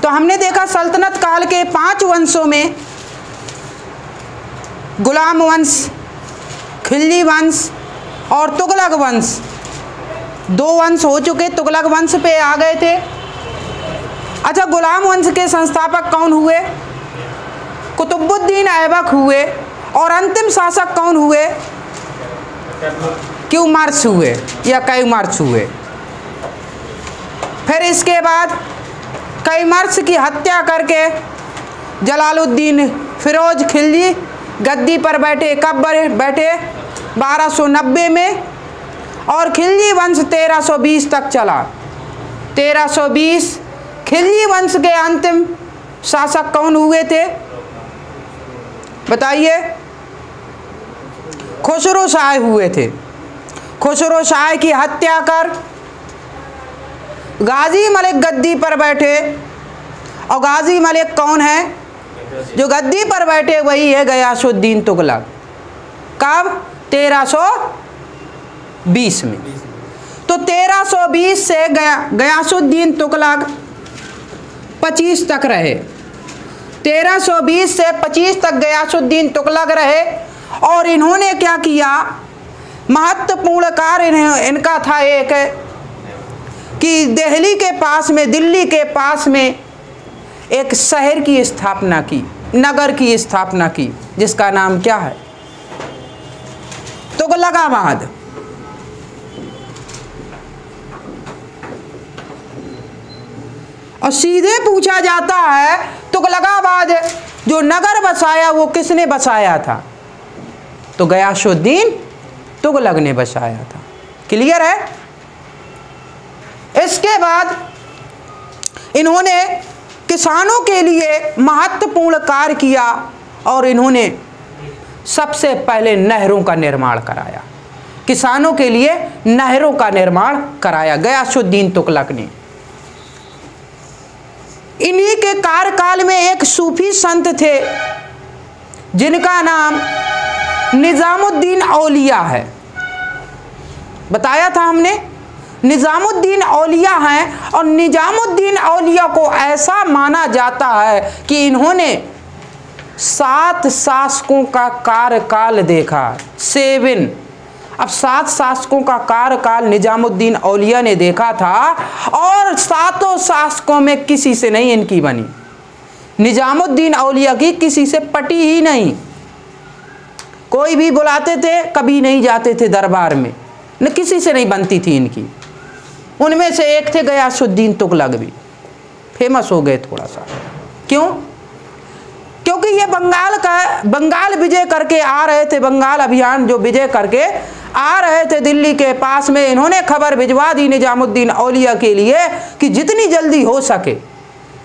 तो हमने देखा सल्तनत काल के 5 वंशों में गुलाम वंश, खिलजी वंश और तुगलक वंश, 2 वंश हो चुके, तुगलक वंश पे आ गए थे। अच्छा, गुलाम वंश के संस्थापक कौन हुए? कुतुबुद्दीन ऐबक हुए। और अंतिम शासक कौन हुए? क्यूमर्स हुए या कैमर्स हुए। फिर इसके बाद कैमर्स की हत्या करके जलालुद्दीन फिरोज खिलजी गद्दी पर बैठे। कब बैठे? 1290 में। और खिलजी वंश 1320 तक चला। 1320 खिलजी वंश के अंतिम शासक कौन हुए थे? बताइए। खुसरो शाह हुए थे। खुसरो शाह की हत्या कर गाजी मलिक गद्दी पर बैठे। और गाजी मलिक कौन है? जो गद्दी पर बैठे वही है गयासुद्दीन तुगलक। कब? 1320 में। तो 1320 से गयासुद्दीन तुगलक 25 तक रहे। 1320 से 25 तक गयासुद्दीन तुगलक रहे। और इन्होंने क्या किया? महत्वपूर्ण कार्य इनका था एक, कि दिल्ली के पास में, दिल्ली के पास में एक शहर की स्थापना की, नगर की स्थापना की, जिसका नाम क्या है? तुगलकाबाद। और सीधे पूछा जाता है तुगलकाबाद जो नगर बसाया वो किसने बसाया था? तो गयासुद्दीन तुगलक ने बसाया था। क्लियर है? इसके बाद इन्होंने किसानों के लिए महत्वपूर्ण कार्य किया और इन्होंने सबसे पहले नहरों का निर्माण कराया। किसानों के लिए नहरों का निर्माण कराया गयासुद्दीन तुगलक ने। इन्हीं के कार्यकाल में एक सूफी संत थे जिनका नाम निजामुद्दीन औलिया है। बताया था हमने, निजामुद्दीन औलिया हैं। और निजामुद्दीन औलिया को ऐसा माना जाता है कि इन्होंने 7 शासकों का कार्यकाल देखा। 7। अब 7 शासकों का कार्यकाल निजामुद्दीन औलिया ने देखा था। और 7 शासकों में किसी से नहीं इनकी बनी। निजामुद्दीन औलिया की किसी से पटी ही नहीं। कोई भी बुलाते थे, कभी नहीं जाते थे दरबार में, न किसी से नहीं बनती थी इनकी। उनमें से एक थे गयासुद्दीन तुगलक, भी फेमस हो गए थोड़ा सा। क्यों? क्योंकि ये बंगाल विजय करके आ रहे थे। बंगाल अभियान जो विजय करके आ रहे थे दिल्ली के पास में, इन्होंने खबर भिजवा दी निजामुद्दीन औलिया के लिए कि जितनी जल्दी हो सके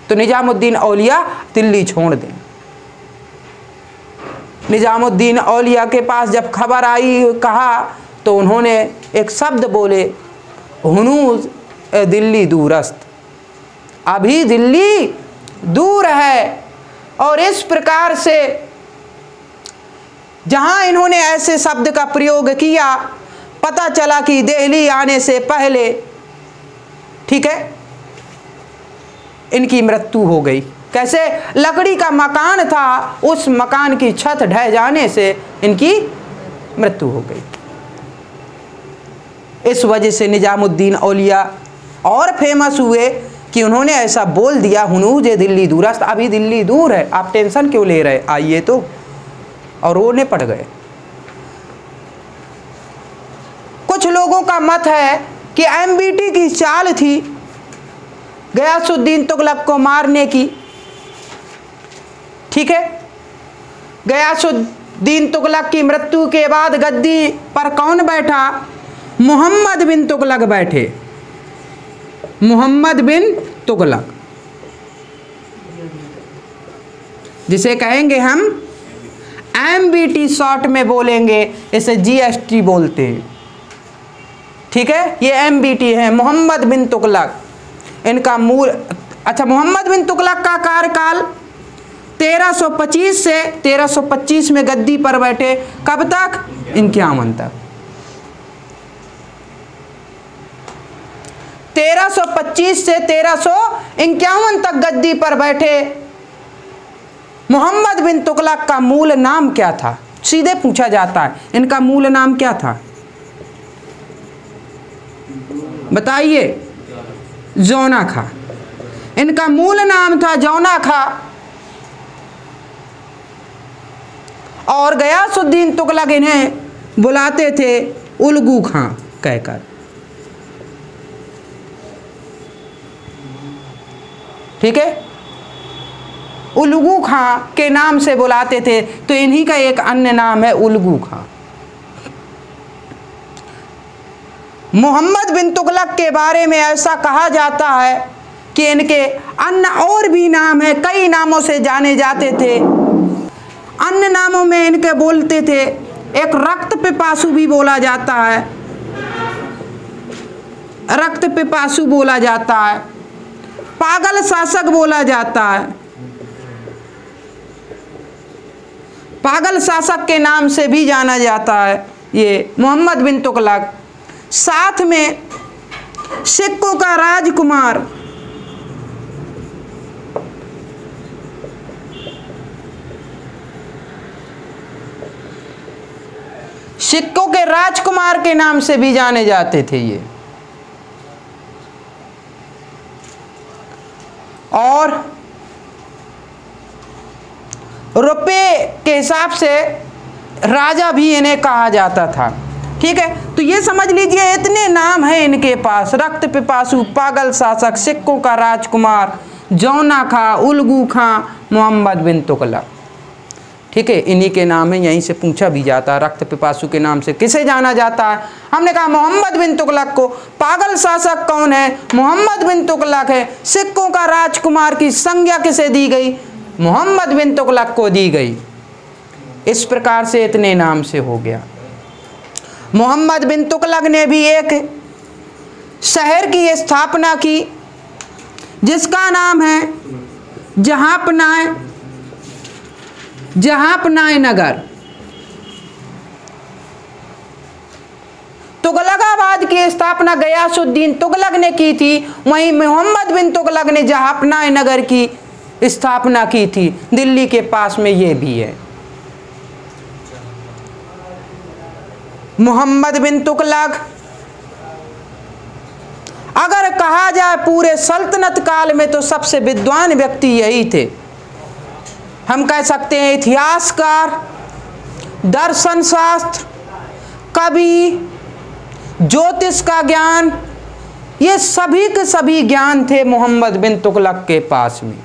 तो निजामुद्दीन औलिया दिल्ली छोड़ दें। निजामुद्दीन औलिया के पास जब खबर आई, कहा, तो उन्होंने एक शब्द बोले, हुनूज दिल्ली दूरस्त, अभी दिल्ली दूर है। और इस प्रकार से जहां इन्होंने ऐसे शब्द का प्रयोग किया, पता चला कि दिल्ली आने से पहले, ठीक है, इनकी मृत्यु हो गई। कैसे? लकड़ी का मकान था, उस मकान की छत ढह जाने से इनकी मृत्यु हो गई। इस वजह से निजामुद्दीन औलिया और फेमस हुए कि उन्होंने ऐसा बोल दिया, हुनूज दिल्ली दूरस्त, अभी दिल्ली दूर है, आप टेंशन क्यों ले रहे, आइए तो। और रोने पड़ गए। कुछ लोगों का मत है कि एमबीटी की चाल थी गयासुद्दीन तुगलक को मारने की। ठीक है, गयासुद्दीन तुगलक की मृत्यु के बाद गद्दी पर कौन बैठा? मोहम्मद बिन तुगलक बैठे। मोहम्मद बिन तुगलक, जिसे कहेंगे हम एमबीटी, शॉर्ट में बोलेंगे इसे जीएसटी बोलते हैं। ठीक है, ये एमबीटी है, मोहम्मद बिन तुगलक इनका मूल। अच्छा, मोहम्मद बिन तुगलक का कार्यकाल 1325 से 1325 में गद्दी पर बैठे। कब तक? 51 तक। 1325 से 1351 तक गद्दी पर बैठे मोहम्मद बिन तुगलक का मूल नाम क्या था? सीधे पूछा जाता है, इनका मूल नाम क्या था? बताइए। जौना खां। इनका मूल नाम था जौना खां और गयासुद्दीन तुगलक इन्हें बुलाते थे उलगू खां कहकर। ठीक है, उलगू खां के नाम से बुलाते थे, तो इन्हीं का एक अन्य नाम है उलगू खां। मोहम्मद बिन तुगलक के बारे में ऐसा कहा जाता है कि इनके अन्य और भी नाम है, कई नामों से जाने जाते थे। अन्य नामों में इनके बोलते थे, एक रक्त पिपासु भी बोला जाता है, रक्त पिपासु बोला जाता है, पागल शासक बोला जाता है, पागल शासक के नाम से भी जाना जाता है ये मोहम्मद बिन तुगलक। साथ में सिक्कों का राजकुमार, सिक्कों के राजकुमार के नाम से भी जाने जाते थे ये। और रुपए के हिसाब से राजा भी इन्हें कहा जाता था। ठीक है, तो ये समझ लीजिए इतने नाम हैं इनके पास, रक्त पिपासु, पागल शासक, सिक्कों का राजकुमार, जौना खां, उलगू खां, मोहम्मद बिन तुगलक। ठीक है, इन्हीं के नाम है, यहीं से पूछा भी जाता है रक्त पिपासु के नाम से किसे जाना जाता है? हमने कहा मोहम्मद बिन तुगलक को। पागल शासक कौन है? मोहम्मद बिन तुगलक है। सिक्कों का राजकुमार की संज्ञा किसे दी गई? मोहम्मद बिन तुगलक को दी गई। इस प्रकार से इतने नाम से हो गया। मोहम्मद बिन तुगलक ने भी एक शहर की स्थापना की जिसका नाम है जहांपनाह नगर। तुगलकाबाद की स्थापना गयासुद्दीन तुगलक ने की थी, वहीं मोहम्मद बिन तुगलक ने जहांपनाह नगर की स्थापना की थी। दिल्ली के पास में ये भी है। मोहम्मद बिन तुगलक अगर कहा जाए पूरे सल्तनत काल में तो सबसे विद्वान व्यक्ति यही थे। हम कह सकते हैं इतिहासकार, दर्शन शास्त्र, कवि, ज्योतिष का ज्ञान, ये सभी के सभी ज्ञान थे मोहम्मद बिन तुगलक के पास में।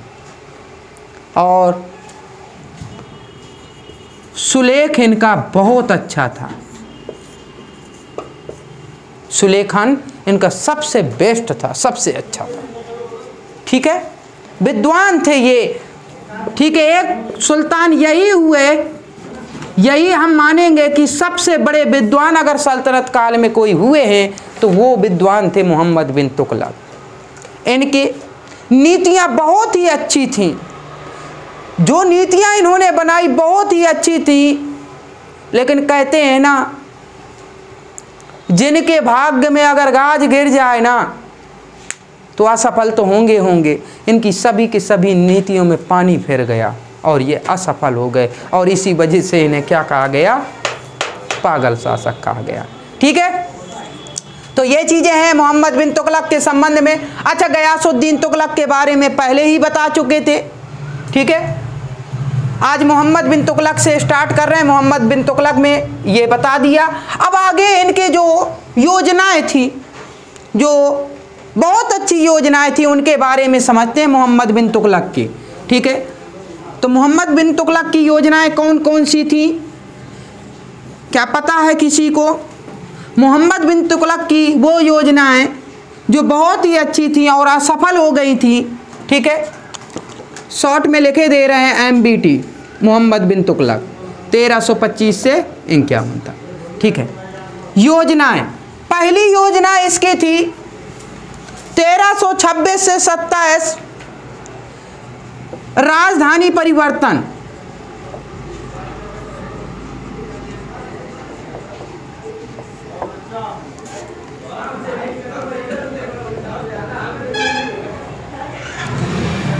और सुलेख इनका बहुत अच्छा था। सुलेखन इनका सबसे बेस्ट था, सबसे अच्छा था। ठीक है, विद्वान थे ये। ठीक है, एक सुल्तान यही हुए, यही हम मानेंगे कि सबसे बड़े विद्वान अगर सल्तनत काल में कोई हुए हैं तो वो विद्वान थे मोहम्मद बिन तुगलक। इनकी नीतियां बहुत ही अच्छी थीं, जो नीतियां इन्होंने बनाई बहुत ही अच्छी थी। लेकिन कहते हैं ना, जिनके भाग्य में अगर गाज गिर जाए ना तो असफल तो होंगे होंगे। इनकी सभी की सभी नीतियों में पानी फिर गया और ये असफल हो गए, और इसी वजह से इन्हें क्या कहा गया? पागल शासक कहा गया। ठीक है, तो ये चीज़ें हैं मोहम्मद बिन तुगलक के संबंध में। अच्छा, गयासुद्दीन तुगलक के बारे में पहले ही बता चुके थे। ठीक है, आज मोहम्मद बिन तुगलक से स्टार्ट कर रहे हैं। मोहम्मद बिन तुगलक में ये बता दिया। अब आगे इनके जो योजनाएं थी, जो बहुत अच्छी योजनाएं थी, उनके बारे में समझते हैं मोहम्मद बिन तुगलक की। ठीक है, तो मोहम्मद बिन तुगलक की योजनाएं कौन कौन सी थी, क्या पता है किसी को? मोहम्मद बिन तुगलक की वो योजनाएं जो बहुत ही अच्छी थी और असफल हो गई थी। ठीक है, शॉर्ट में लिखे दे रहे हैं MBT, मोहम्मद बिन तुगलक 1325 से 51 तक। ठीक है, योजनाएं, पहली योजना इसकी थी 1326 से 27 राजधानी परिवर्तन।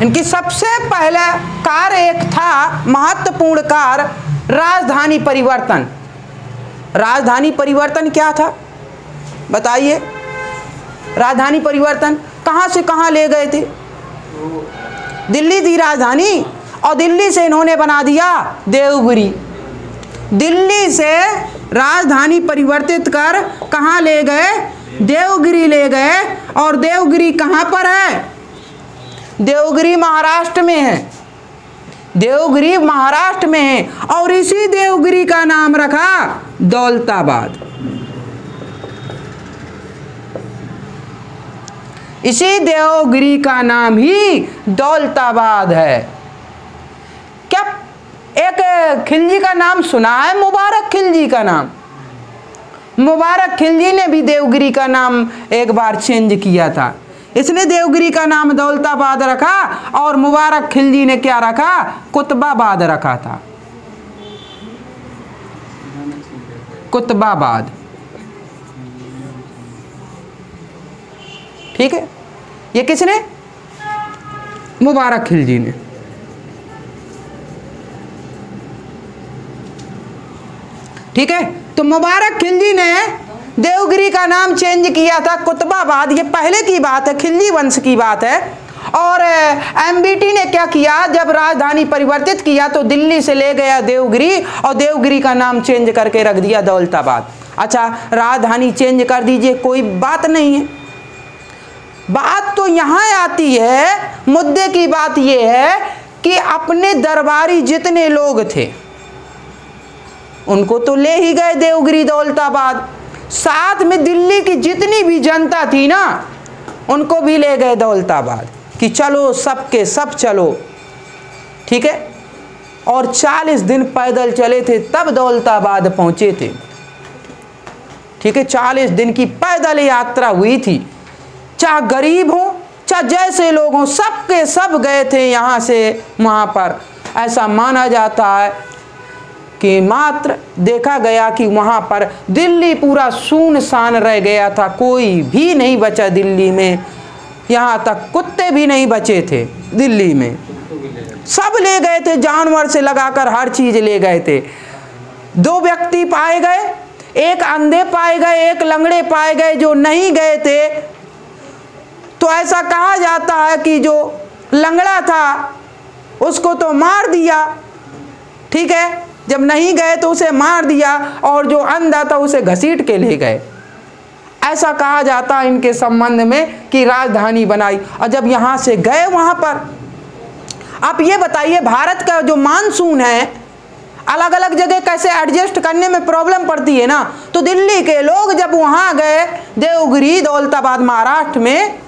इनकी सबसे पहला कार्य एक था, महत्वपूर्ण कार्य, राजधानी परिवर्तन। राजधानी परिवर्तन क्या था बताइए? राजधानी परिवर्तन कहाँ से कहाँ ले गए थे? दिल्ली थी राजधानी, और दिल्ली से इन्होंने बना दिया देवगिरी। दिल्ली से राजधानी परिवर्तित कर कहाँ ले गए? देवगिरी ले गए। और देवगिरी कहाँ पर है? देवगिरी महाराष्ट्र में है। देवगिरी महाराष्ट्र में है। और इसी देवगिरी का नाम रखा दौलताबाद। इसी देवगिरी का नाम ही दौलताबाद है। क्या एक खिलजी का नाम सुना है? मुबारक खिलजी का नाम। मुबारक खिलजी ने भी देवगिरी का नाम एक बार चेंज किया था। इसने देवगिरी का नाम दौलताबाद रखा, और मुबारक खिलजी ने क्या रखा? कुतुबाबाद रखा था। कुतुबाबाद, ठीक है। ये किसने? मुबारक खिलजी ने। ठीक है, तो मुबारक खिलजी ने देवगिरी का नाम चेंज किया था कुतुबाबाद। ये पहले की बात है, खिलजी वंश की बात है। और एमबीटी ने क्या किया? जब राजधानी परिवर्तित किया तो दिल्ली से ले गया देवगिरी, और देवगिरी का नाम चेंज करके रख दिया दौलताबाद। अच्छा, राजधानी चेंज कर दीजिए, कोई बात नहीं है। बात तो यहाँ आती है, मुद्दे की बात यह है कि अपने दरबारी जितने लोग थे उनको तो ले ही गए देवगिरी दौलताबाद, साथ में दिल्ली की जितनी भी जनता थी ना उनको भी ले गए दौलताबाद कि चलो सबके सब चलो। ठीक है, और 40 दिन पैदल चले थे तब दौलताबाद पहुंचे थे। ठीक है, 40 दिन की पैदल यात्रा हुई थी। चाहे गरीब हो चाहे जैसे लोग हों, सबके सब गए थे यहाँ से वहाँ पर। ऐसा माना जाता है कि मात्र देखा गया कि वहाँ पर दिल्ली पूरा सुनसान रह गया था, कोई भी नहीं बचा दिल्ली में। यहाँ तक कुत्ते भी नहीं बचे थे दिल्ली में, सब ले गए थे, जानवर से लगाकर हर चीज ले गए थे। 2 व्यक्ति पाए गए, एक अंधे पाए गए, एक लंगड़े पाए गए। जो नहीं गए थे तो ऐसा कहा जाता है कि जो लंगड़ा था उसको तो मार दिया। ठीक है, जब नहीं गए तो उसे मार दिया, और जो अंधा था उसे घसीट के ले गए। ऐसा कहा जाता है इनके संबंध में कि राजधानी बनाई। और जब यहाँ से गए वहाँ पर, आप ये बताइए भारत का जो मानसून है अलग अलग जगह कैसे एडजस्ट करने में प्रॉब्लम पड़ती है ना। तो दिल्ली के लोग जब वहाँ गए देवगिरी दौलताबाद महाराष्ट्र में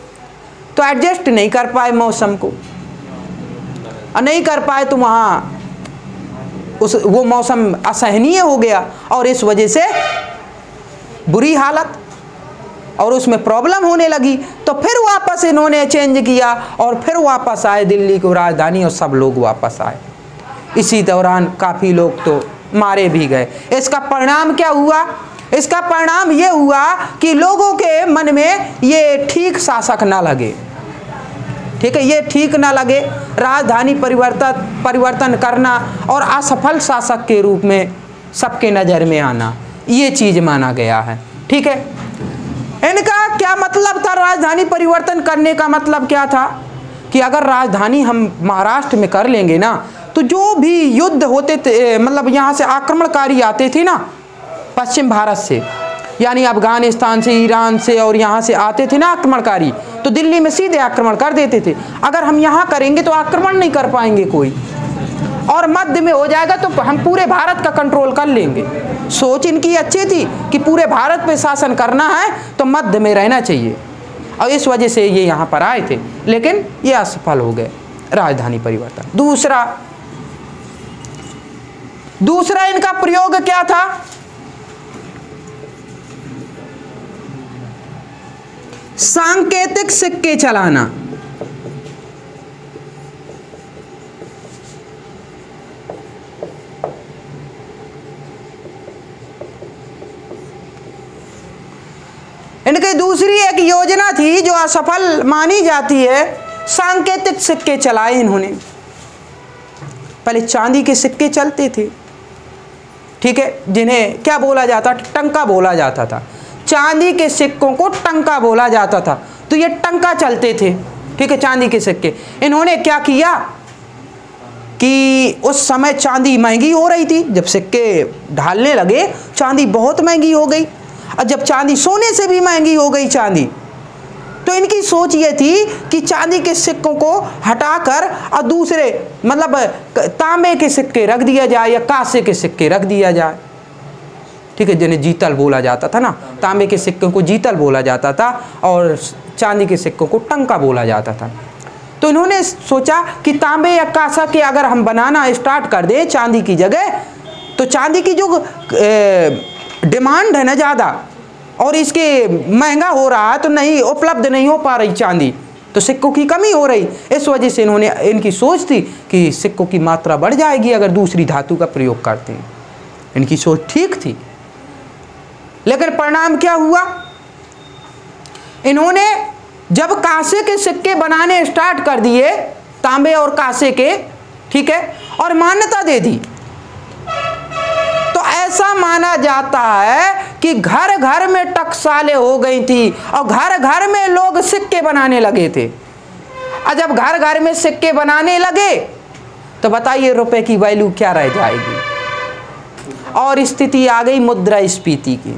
तो एडजस्ट नहीं कर पाए मौसम को, और नहीं कर पाए तो वहाँ वो मौसम असहनीय हो गया, और इस वजह से बुरी हालत और उसमें प्रॉब्लम होने लगी। तो फिर वापस इन्होंने चेंज किया और फिर वापस आए दिल्ली को राजधानी, और सब लोग वापस आए। इसी दौरान काफ़ी लोग तो मारे भी गए। इसका परिणाम क्या हुआ? इसका परिणाम ये हुआ कि लोगों के मन में ये ठीक शासक ना लगे। ठीक है, ये ठीक ना लगे, राजधानी परिवर्तन करना और असफल शासक के रूप में सबके नज़र में आना, ये चीज़ माना गया है। ठीक है, इनका क्या मतलब था? राजधानी परिवर्तन करने का मतलब क्या था कि अगर राजधानी हम महाराष्ट्र में कर लेंगे ना तो जो भी युद्ध होते थे, मतलब यहाँ से आक्रमणकारी आते थे ना पश्चिम भारत से, यानी अफगानिस्तान से, ईरान से, और यहाँ से आते थे ना आक्रमणकारी, तो दिल्ली में सीधे आक्रमण कर देते थे। अगर हम यहाँ करेंगे तो आक्रमण नहीं कर पाएंगे कोई, और मध्य में हो जाएगा तो हम पूरे भारत का कंट्रोल कर लेंगे। सोच इनकी अच्छी थी कि पूरे भारत पे शासन करना है तो मध्य में रहना चाहिए, और इस वजह से ये यहाँ पर आए थे, लेकिन ये असफल हो गए राजधानी परिवर्तन। दूसरा इनका प्रयोग क्या था? सांकेतिक सिक्के चलाना। इनकी दूसरी एक योजना थी जो असफल मानी जाती है, सांकेतिक सिक्के चलाए इन्होंने। पहले चांदी के सिक्के चलते थे, ठीक है, जिन्हें क्या बोला जाता, टंका बोला जाता था। चांदी के सिक्कों को टंका बोला जाता था, तो ये टंका चलते थे, ठीक है, चांदी के सिक्के। इन्होंने क्या किया कि उस समय चांदी महंगी हो रही थी, जब सिक्के ढालने लगे चांदी बहुत महंगी हो गई, और जब चांदी सोने से भी महंगी हो गई चांदी, तो इनकी सोच ये थी कि चांदी के सिक्कों को हटाकर और दूसरे मतलब तांबे के सिक्के रख दिया जाए या कांसे के सिक्के रख दिया जाए, ठीक है, जिन्हें जीतल बोला जाता था ना। तांबे के सिक्कों को जीतल बोला जाता था और चांदी के सिक्कों को टंका बोला जाता था। तो इन्होंने सोचा कि तांबे या कांसा के अगर हम बनाना स्टार्ट कर दें चांदी की जगह, तो चांदी की जो डिमांड है ना ज़्यादा, और इसके महंगा हो रहा है, तो नहीं उपलब्ध नहीं हो पा रही चांदी, तो सिक्कों की कमी हो रही। इस वजह से इन्होंने, इनकी सोच थी कि सिक्कों की मात्रा बढ़ जाएगी अगर दूसरी धातु का प्रयोग करते हैं। इनकी सोच ठीक थी, लेकिन परिणाम क्या हुआ, इन्होंने जब कांसे के सिक्के बनाने स्टार्ट कर दिए, तांबे और कांसे के, ठीक है, और मान्यता दे दी, तो ऐसा माना जाता है कि घर घर में टकसालें हो गई थी और घर घर में लोग सिक्के बनाने लगे थे। और जब घर घर में सिक्के बनाने लगे तो बताइए रुपए की वैल्यू क्या रह जाएगी। और स्थिति आ गई मुद्रास्फीति की।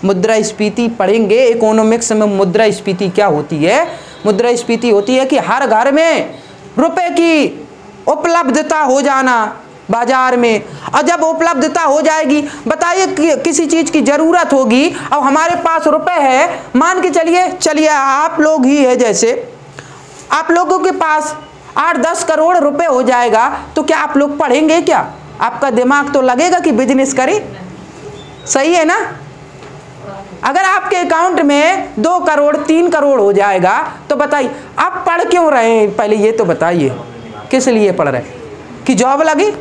मुद्रास्फीति पढ़ेंगे इकोनॉमिक्स में। मुद्रास्फीति क्या होती है? मुद्रास्फीति होती है कि हर घर में रुपए की उपलब्धता हो जाना बाजार में, और जब उपलब्धता हो जाएगी, बताइए कि किसी चीज़ की ज़रूरत होगी और हमारे पास रुपए है, मान के चलिए आप लोग ही है, जैसे आप लोगों के पास 8-10 करोड़ रुपए हो जाएगा, तो क्या आप लोग पढ़ेंगे? क्या आपका दिमाग तो लगेगा कि बिजनेस करें? सही है ना? अगर आपके अकाउंट में 2 करोड़ 3 करोड़ हो जाएगा तो बताइए आप पढ़ क्यों रहे हैं? पहले ये तो बताइए किस लिए पढ़ रहे हैं? कि जॉब लगे?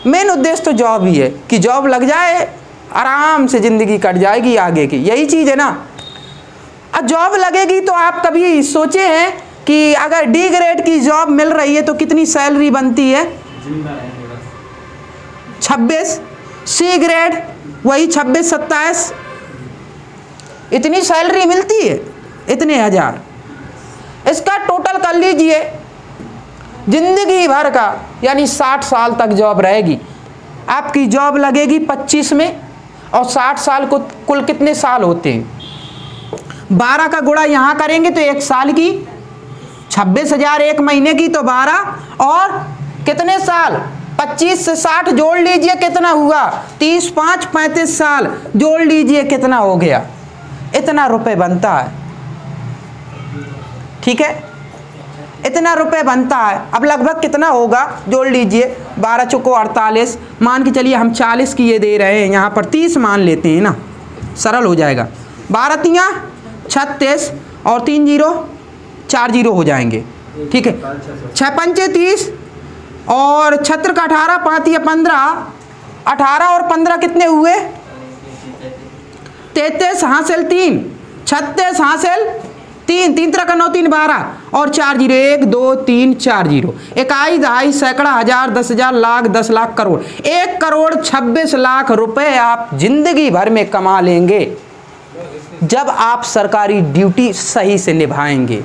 मेन उद्देश्य तो जॉब ही है कि जॉब लग जाए, आराम से ज़िंदगी कट जाएगी आगे की, यही चीज़ है ना। अब जॉब लगेगी तो आप कभी सोचे हैं कि अगर डी ग्रेड की जॉब मिल रही है तो कितनी सैलरी बनती है? 26। सी ग्रेड वही 26-27, इतनी सैलरी मिलती है, इतने हजार। इसका टोटल कर लीजिए जिंदगी भर का, यानी 60 साल तक जॉब रहेगी। आपकी जॉब लगेगी 25 में, और 60 साल को कुल कितने साल होते हैं? 12 का गुणा यहाँ करेंगे तो 1 साल की, 26,000 1 महीने की, तो 12 और कितने साल? 25 से 60 जोड़ लीजिए कितना हुआ? 30, 5, 35 साल जोड़ लीजिए कितना हो गया? इतना रुपए बनता है, ठीक है, इतना रुपए बनता है। अब लगभग कितना होगा जोड़ लीजिए, 12 चौको 48, मान के चलिए हम 40 की ये दे रहे हैं, यहाँ पर 30 मान लेते हैं ना, सरल हो जाएगा। 12 तियाँ 36 और 3 0 4 0 हो जाएंगे, ठीक है। 6 पंचे 30 और 6 का 18, 5 या 15, 18 और 15 कितने हुए? 33 हासिल 3, 36 हासिल 3, 3 का 9 3 12 और 4 0, 1 2 3 4 0, इकाई दहाई सैकड़ा हजार 10,000 लाख 10 लाख करोड़, 1 करोड़ 26 लाख रुपए आप जिंदगी भर में कमा लेंगे जब आप सरकारी ड्यूटी सही से निभाएंगे।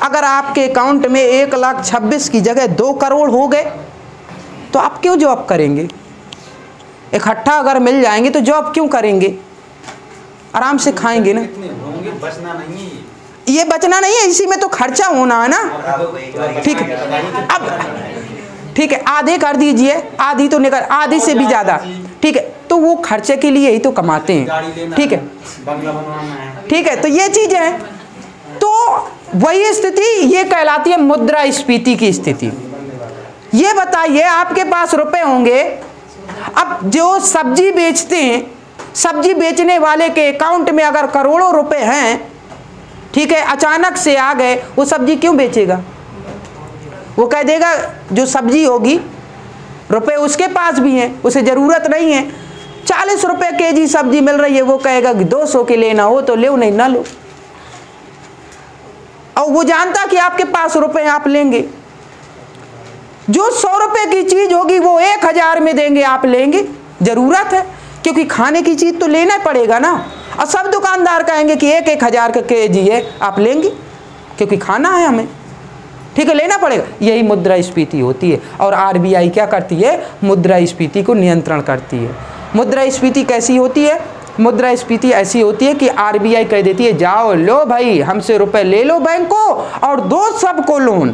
अगर आपके अकाउंट में 1,26,000 की जगह 2 करोड़ हो गए तो आप क्यों जॉब करेंगे? इकट्ठा अगर मिल जाएंगे तो जॉब क्यों करेंगे? आराम से खाएंगे ना। बचना नहीं, ये बचना नहीं है, इसी में तो खर्चा होना है ना, ठीक है। अब ठीक है, आधे कर दीजिए, आधी तो निकल, आधी से भी ज़्यादा, ठीक है, तो वो खर्चे के लिए ही तो कमाते हैं, ठीक है, ठीक है। तो ये चीज़ है, तो वही स्थिति ये कहलाती है मुद्रास्फीति की स्थिति। ये बताइए आपके पास रुपए होंगे, अब जो सब्जी बेचते हैं, सब्जी बेचने वाले के अकाउंट में अगर करोड़ों रुपए हैं, ठीक है, अचानक से आ गए, वो सब्जी क्यों बेचेगा? वो कह देगा जो सब्जी होगी रुपए उसके पास भी हैं, उसे ज़रूरत नहीं है, 40 रुपए केजी सब्जी मिल रही है, वो कहेगा कि 200 के लेना हो तो ले, नहीं ना लो। और वो जानता कि आपके पास रुपए आप लेंगे। जो 100 रुपए की चीज होगी वो 1000 में देंगे, आप लेंगे, जरूरत है, क्योंकि खाने की चीज तो लेना पड़ेगा ना। और सब दुकानदार कहेंगे कि 1-1000 का केजी है, आप लेंगे क्योंकि खाना है हमें, ठीक है, लेना पड़ेगा। यही मुद्रास्फीति होती है। और आरबीआई क्या करती है? मुद्रास्फीति को नियंत्रण करती है। मुद्रास्फीति कैसी होती है? मुद्रास्फीति ऐसी होती है कि आरबीआई कह देती है जाओ लो भाई हमसे रुपए ले लो बैंक को और दो सबको लोन।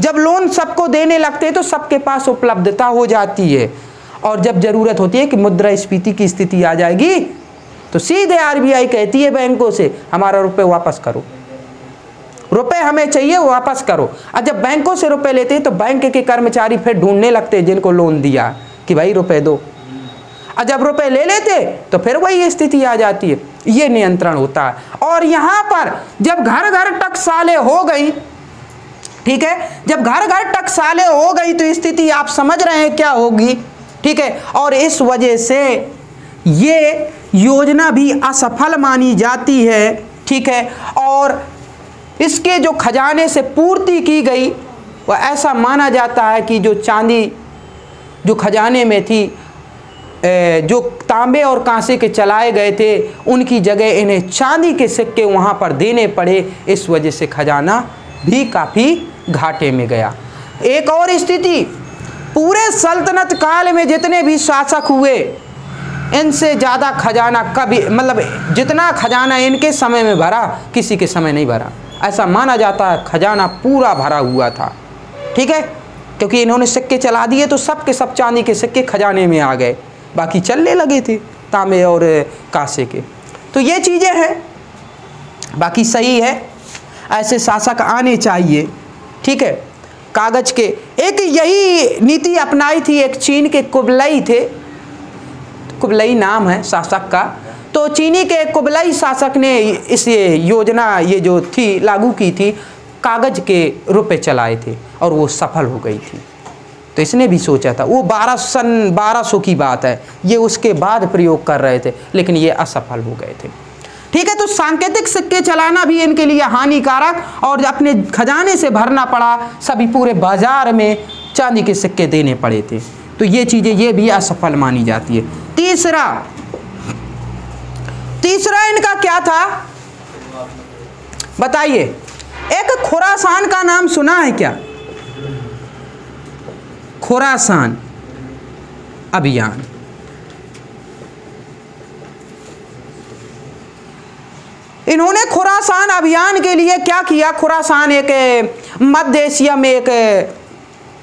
जब लोन सबको देने लगते हैं तो सबके पास उपलब्धता हो जाती है। और जब जरूरत होती है कि मुद्रास्फीति की स्थिति आ जाएगी तो सीधे आरबीआई कहती है बैंकों से हमारा रुपए वापस करो, रुपए हमें चाहिए वापस करो। और जब बैंकों से रुपए लेते हैं तो बैंक के कर्मचारी फिर ढूंढने लगते हैं जिनको लोन दिया कि भाई रुपए दो। और जब रुपए ले लेते तो फिर वही स्थिति आ जाती है। ये नियंत्रण होता है। और यहाँ पर जब घर घर टकसालें हो गई, ठीक है, जब घर घर टकसालें हो गई तो स्थिति आप समझ रहे हैं क्या होगी, ठीक है। और इस वजह से ये योजना भी असफल मानी जाती है, ठीक है। और इसके जो खजाने से पूर्ति की गई वह ऐसा माना जाता है कि जो चांदी जो खजाने में थी, जो तांबे और कांसे के चलाए गए थे उनकी जगह इन्हें चांदी के सिक्के वहाँ पर देने पड़े। इस वजह से खजाना भी काफ़ी घाटे में गया। एक और स्थिति, पूरे सल्तनत काल में जितने भी शासक हुए इनसे ज़्यादा खजाना कभी, मतलब जितना खजाना इनके समय में भरा किसी के समय नहीं भरा। ऐसा माना जाता है खजाना पूरा भरा हुआ था, ठीक है, क्योंकि इन्होंने सिक्के चला दिए तो सब के सब चांदी के सिक्के खजाने में आ गए, बाकी चलने लगे थे तांबे और कांसे के। तो ये चीज़ें हैं, बाकी सही है, ऐसे शासक आने चाहिए, ठीक है। कागज के एक यही नीति अपनाई थी एक चीन के कुबलई थे, कुबलई नाम है शासक का। तो चीनी के कुबलई शासक ने इस योजना ये जो थी लागू की थी, कागज के रुपए चलाए थे और वो सफल हो गई थी। तो इसने भी सोचा था, वो 1200 की बात है, ये उसके बाद प्रयोग कर रहे थे लेकिन ये असफल हो गए थे, ठीक है। तो सांकेतिक सिक्के चलाना भी इनके लिए हानिकारक और अपने खजाने से भरना पड़ा, सभी पूरे बाजार में चांदी के सिक्के देने पड़े थे। तो ये चीज़ें ये भी असफल मानी जाती है। तीसरा इनका क्या था बताइए? एक खुरासान का नाम सुना है क्या? खुरासान अभियान। इन्होंने खुरासान अभियान के लिए क्या किया? खुरासान एक मध्य एशिया में एक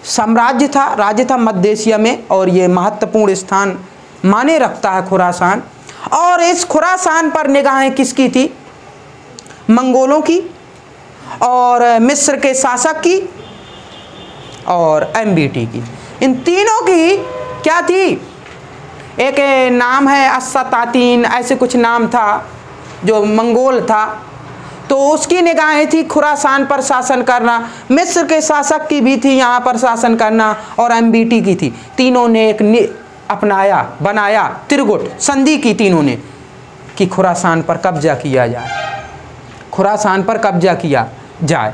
साम्राज्य था, राज्य था मध्य एशिया में, और ये महत्वपूर्ण स्थान माने रखता है खुरासान। और इस खुरासान पर निगाहें किसकी थी? मंगोलों की और मिस्र के शासक की और एमबीटी की। इन तीनों की क्या थी? एक नाम है अस्सतातीन, ऐसे कुछ नाम था जो मंगोल था, तो उसकी निगाहें थी खुरासान पर शासन करना। मिस्र के शासक की भी थी यहाँ पर शासन करना और एमबीटी की थी। तीनों ने एक अपनाया, बनाया, त्रिगुट संधि की तीनों ने कि खुरासान पर कब्जा किया जाए, खुरासान पर कब्जा किया जाए।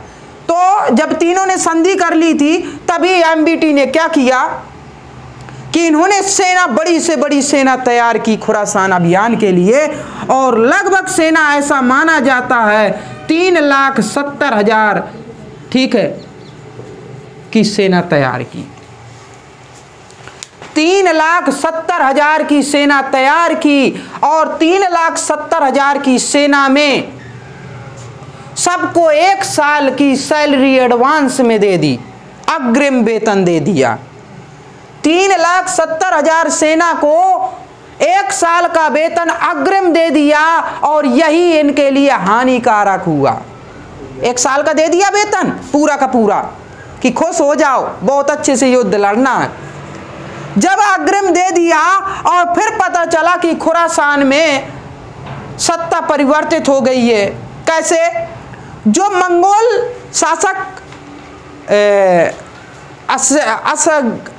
तो जब तीनों ने संधि कर ली थी तभी एमबीटी ने क्या किया कि इन्होंने सेना, बड़ी से बड़ी सेना तैयार की खुरासान अभियान के लिए। और लगभग सेना ऐसा माना जाता है 3,70,000, ठीक है, की सेना तैयार की। 3,70,000 की सेना तैयार की और 3,70,000 की सेना में सबको 1 साल की सैलरी एडवांस में दे दी, अग्रिम वेतन दे दिया। 3,70,000 सेना को 1 साल का वेतन अग्रिम दे दिया और यही इनके लिए हानिकारक हुआ। 1 साल का दे दिया वेतन पूरा का पूरा कि खुश हो जाओ, बहुत अच्छे से युद्ध लड़ना है। जब अग्रिम दे दिया और फिर पता चला कि खुरासान में सत्ता परिवर्तित हो गई है। कैसे? जो मंगोल शासक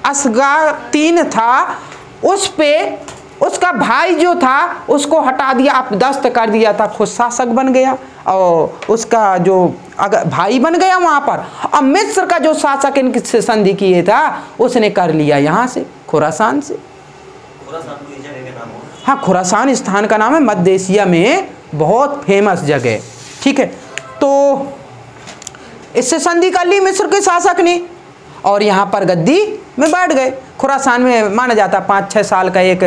असगातीन था, उस पे उसका भाई जो था उसको हटा दिया, अपदस्थ कर दिया था, खुद शासक बन गया। और उसका जो अगर भाई बन गया वहां पर। अब मिस्र का जो शासक इनसे संधि किए था उसने कर लिया यहाँ से खुरासान से। हाँ, खुरासान स्थान का नाम है, मध्य एशिया में बहुत फेमस जगह, ठीक है। तो इससे संधि कर ली मिस्र के शासक ने और यहाँ पर गद्दी में बैठ गए। खुरासान में माना जाता 5-6 साल का एक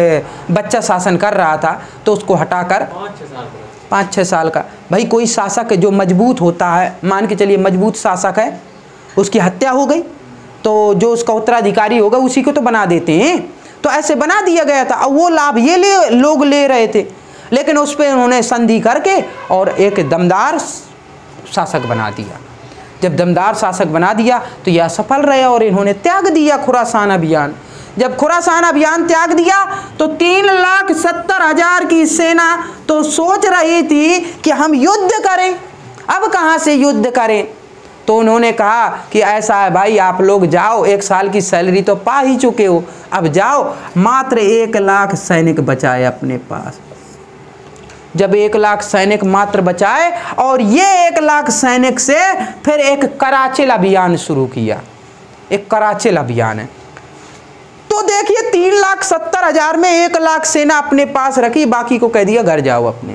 बच्चा शासन कर रहा था, तो उसको हटाकर 5-6 साल का, भाई कोई शासक जो मजबूत होता है, मान के चलिए मजबूत शासक है, उसकी हत्या हो गई तो जो उसका उत्तराधिकारी होगा उसी को तो बना देते हैं, तो ऐसे बना दिया गया था। अब वो लाभ ये लोग ले रहे थे, लेकिन उस पर उन्होंने संधि करके और एक दमदार शासक बना दिया। जब दमदार शासक बना दिया तो यह असफल रहे और इन्होंने त्याग दिया खुरासान अभियान। जब खुरासान अभियान त्याग दिया तो 3,70,000 की सेना तो सोच रही थी कि हम युद्ध करें। अब कहाँ से युद्ध करें, तो उन्होंने कहा कि ऐसा है भाई, आप लोग जाओ, 1 साल की सैलरी तो पा ही चुके हो, अब जाओ। मात्र 1 लाख सैनिक बचाए अपने पास। जब 1 लाख सैनिक मात्र बचाए और ये 1 लाख सैनिक से फिर एक कराचिल अभियान शुरू किया। एक कराचिल अभियान है। तो देखिए 3,70,000 में 1 लाख सेना अपने पास रखी, बाकी को कह दिया घर जाओ अपने।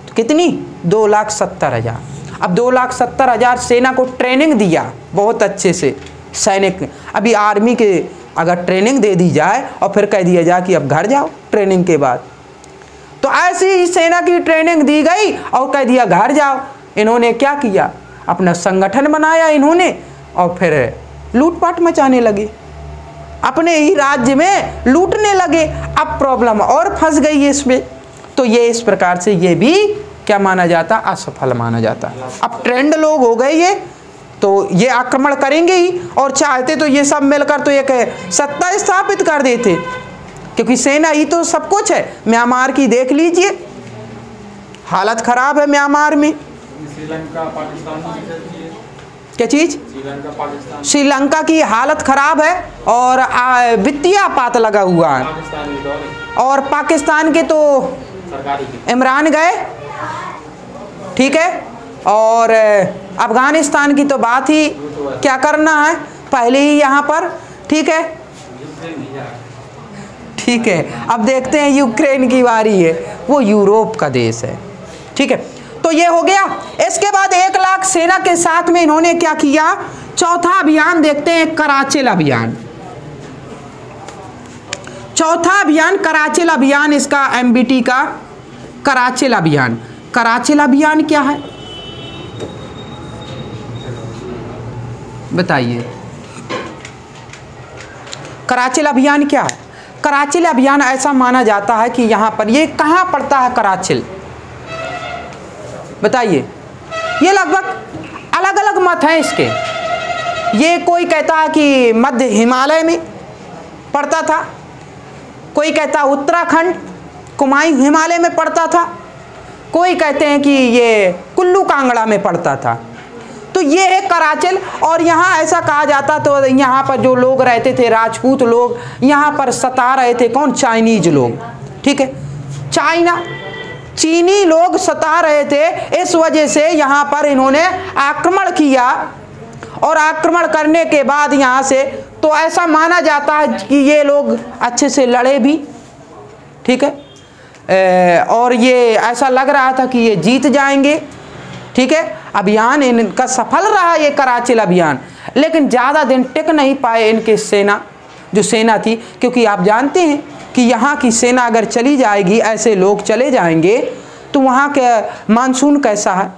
तो कितनी? 2,70,000। अब 2,70,000 सेना को ट्रेनिंग दिया बहुत अच्छे से। सैनिक अभी आर्मी के अगर ट्रेनिंग दे दी जाए और फिर कह दिया जाए कि अब घर जाओ ट्रेनिंग के बाद, तो ऐसी ही सेना की ट्रेनिंग दी गई और कह दिया घर जाओ। इन्होंने क्या किया, अपना संगठन बनाया इन्होंने और फिर लूटपाट मचाने लगे, अपने ही राज्य में लूटने लगे। अब प्रॉब्लम और फंस गई इसमें। तो ये इस प्रकार से ये भी क्या माना जाता, असफल माना जाता। अब ट्रेंड लोग हो गए ये, तो ये आक्रमण करेंगे ही और चाहते तो ये सब मिलकर तो एक सत्ता स्थापित कर देते, क्योंकि सेना ही तो सब कुछ है। म्यांमार की देख लीजिए, हालत खराब है म्यांमार में। श्रीलंका पाकिस्तान क्या चीज? श्रीलंका की हालत खराब है और वित्तीय आपात लगा हुआ है। और पाकिस्तान के तो इमरान गए, ठीक है, और अफगानिस्तान की तो बात ही क्या करना है, पहले ही यहाँ पर, ठीक है, ठीक है। अब देखते हैं यूक्रेन की बारी है, वो यूरोप का देश है, ठीक है। तो ये हो गया। इसके बाद 1 लाख सेना के साथ में इन्होंने क्या किया, चौथा अभियान देखते हैं, कराचिल अभियान। चौथा अभियान कराचिल अभियान, इसका एमबीटी का कराचिल अभियान। कराचिल अभियान क्या है बताइए? कराचिल अभियान क्या है? कराचिल अभियान ऐसा माना जाता है कि यहाँ पर, ये कहाँ पड़ता है कराचिल बताइए? ये लगभग अलग अलग मत हैं इसके। ये कोई कहता है कि मध्य हिमालय में पड़ता था, कोई कहता है उत्तराखंड कुमाऊं हिमालय में पड़ता था, कोई कहते हैं कि ये कुल्लू कांगड़ा में पड़ता था। तो ये है कराचिल। और यहाँ ऐसा कहा जाता, तो यहाँ पर जो लोग रहते थे राजपूत लोग, यहाँ पर सता रहे थे कौन? चाइनीज लोग, ठीक है, चीनी लोग सता रहे थे। इस वजह से यहाँ पर इन्होंने आक्रमण किया और आक्रमण करने के बाद यहाँ से, तो ऐसा माना जाता है कि ये लोग अच्छे से लड़े भी, ठीक है, और ये ऐसा लग रहा था कि ये जीत जाएंगे, ठीक है। अभियान इनका सफल रहा ये कराचिल अभियान, लेकिन ज़्यादा दिन टिक नहीं पाए इनके सेना, जो सेना थी, क्योंकि आप जानते हैं कि यहाँ की सेना अगर चली जाएगी, ऐसे लोग चले जाएंगे, तो वहाँ के मानसून कैसा है,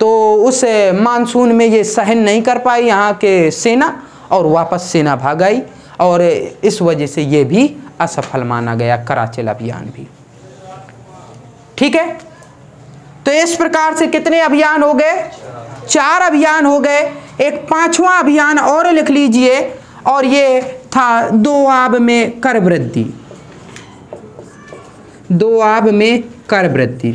तो उस मानसून में ये सहन नहीं कर पाई यहाँ के सेना और वापस सेना भाग आई, और इस वजह से ये भी असफल माना गया कराचिल अभियान भी, ठीक है। तो इस प्रकार से कितने अभियान हो गए? 4 अभियान हो गए। एक 5वां अभियान और लिख लीजिए, और ये था दोआब में कर वृद्धि। दोआब में कर वृद्धि।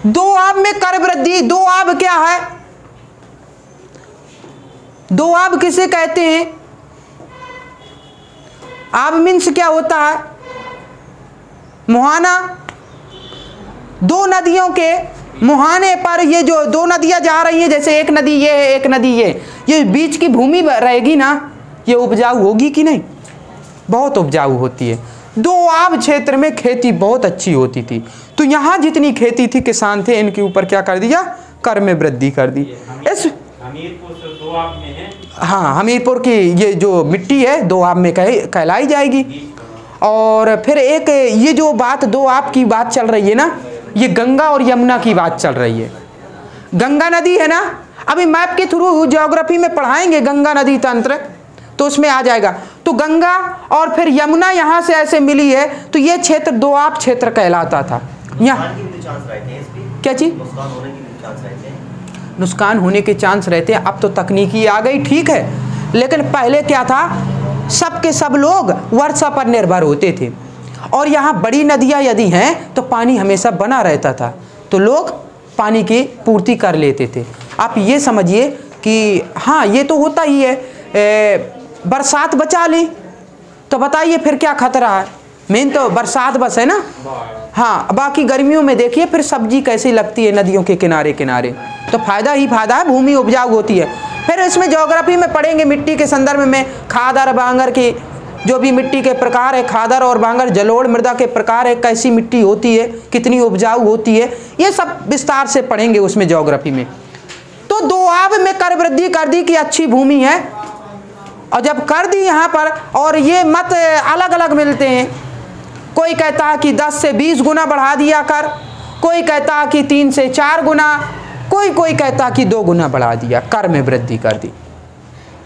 दोआब में कर वृद्धि। दोआब क्या है? दोआब किसे कहते हैं? आब मीन्स क्या होता है? मुहाना, दो नदियों के मुहाने पर ये जो दो नदियां जा रही हैं, जैसे एक नदी ये है एक नदी ये बीच की भूमि रहेगी ना, ये उपजाऊ होगी कि नहीं? बहुत उपजाऊ होती है। दोआब क्षेत्र में खेती बहुत अच्छी होती थी। तो यहाँ जितनी खेती थी, किसान थे, इनके ऊपर क्या कर दिया? कर में वृद्धि कर दी। इस हमीरपुर से दोआब में है। हाँ, हमीरपुर की ये जो मिट्टी है दोआब में कहलाई जाएगी। और फिर एक ये जो बात दोआब की बात चल रही है ना, ये गंगा और यमुना की बात चल रही है। गंगा नदी है ना, अभी मैप के थ्रू ज्योग्राफी में पढ़ाएंगे गंगा नदी तंत्र, तो उसमें आ जाएगा। तो गंगा और फिर यमुना यहाँ से ऐसे मिली है, तो ये क्षेत्र दोआब क्षेत्र कहलाता था। यहाँ क्या चीज नुकसान होने के चांस रहते हैं। अब तो तकनीकी आ गई, ठीक है, लेकिन पहले क्या था, सब के सब लोग वर्षा पर निर्भर होते थे। और यहाँ बड़ी नदियाँ यदि हैं तो पानी हमेशा बना रहता था, तो लोग पानी की पूर्ति कर लेते थे। आप ये समझिए कि हाँ, ये तो होता ही है, बरसात बचा ली तो बताइए फिर क्या खतरा है? मेन तो बरसात बस है ना। हाँ, बाकी गर्मियों में देखिए फिर सब्जी कैसी लगती है नदियों के किनारे किनारे, तो फायदा ही फायदा है, भूमि उपजाऊ होती है। फिर इसमें ज्योग्राफी में पढ़ेंगे मिट्टी के संदर्भ में, खादर बांगर की जो भी मिट्टी के प्रकार है, खादर और बांगर, जलोढ़ मृदा के प्रकार है, कैसी मिट्टी होती है, कितनी उपजाऊ होती है, ये सब विस्तार से पढ़ेंगे उसमें ज्योग्राफी में। तो दोआब में कर वृद्धि कर दी कि अच्छी भूमि है, और जब कर दी यहाँ पर, और ये मत अलग अलग मिलते हैं। कोई कहता है कि 10 से 20 गुना बढ़ा दिया कर, कोई कहता है कि 3 से 4 गुना, कोई कहता कि 2 गुना बढ़ा दिया, कर में वृद्धि कर दी।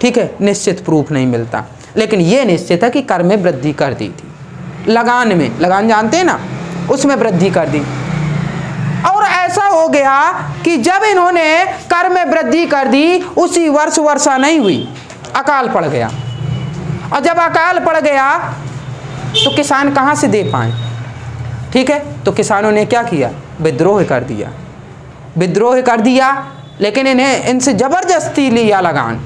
ठीक है, निश्चित प्रूफ नहीं मिलता, लेकिन ये निश्चित है कि कर में वृद्धि कर दी थी। लगान में, लगान जानते हैं ना, उसमें वृद्धि कर दी। और ऐसा हो गया कि जब इन्होंने कर में वृद्धि कर दी, उसी वर्ष वर्षा नहीं हुई, अकाल पड़ गया। और जब अकाल पड़ गया तो किसान कहाँ से दे पाए? ठीक है, तो किसानों ने क्या किया? विद्रोह कर दिया। विद्रोह कर दिया, लेकिन इनसे जबरदस्ती लिया लगान,